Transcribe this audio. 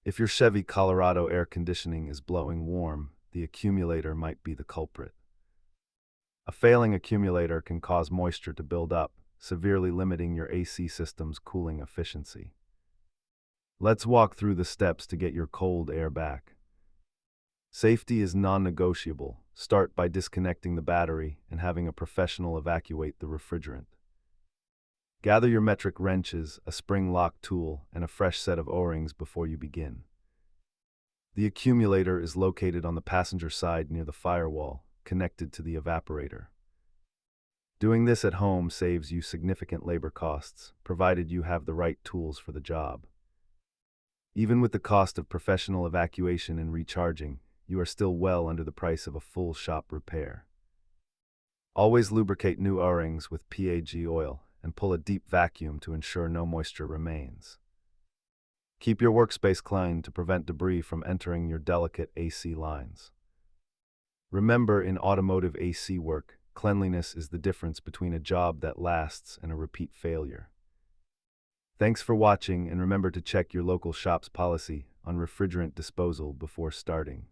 If your Chevy Colorado air conditioning is blowing warm, the accumulator might be the culprit. A failing accumulator can cause moisture to build up, severely limiting your AC system's cooling efficiency. Let's walk through the steps to get your cold air back. Safety is non-negotiable. Start by disconnecting the battery and having a professional evacuate the refrigerant. Gather your metric wrenches, a spring lock tool, and a fresh set of O-rings before you begin. The accumulator is located on the passenger side near the firewall, connected to the evaporator. Doing this at home saves you significant labor costs, provided you have the right tools for the job. Even with the cost of professional evacuation and recharging, you are still well under the price of a full shop repair. Always lubricate new O-rings with PAG oil and pull a deep vacuum to ensure no moisture remains. Keep your workspace clean to prevent debris from entering your delicate AC lines. Remember, in automotive AC work, cleanliness is the difference between a job that lasts and a repeat failure. Thanks for watching, and remember to check your local shop's policy on refrigerant disposal before starting.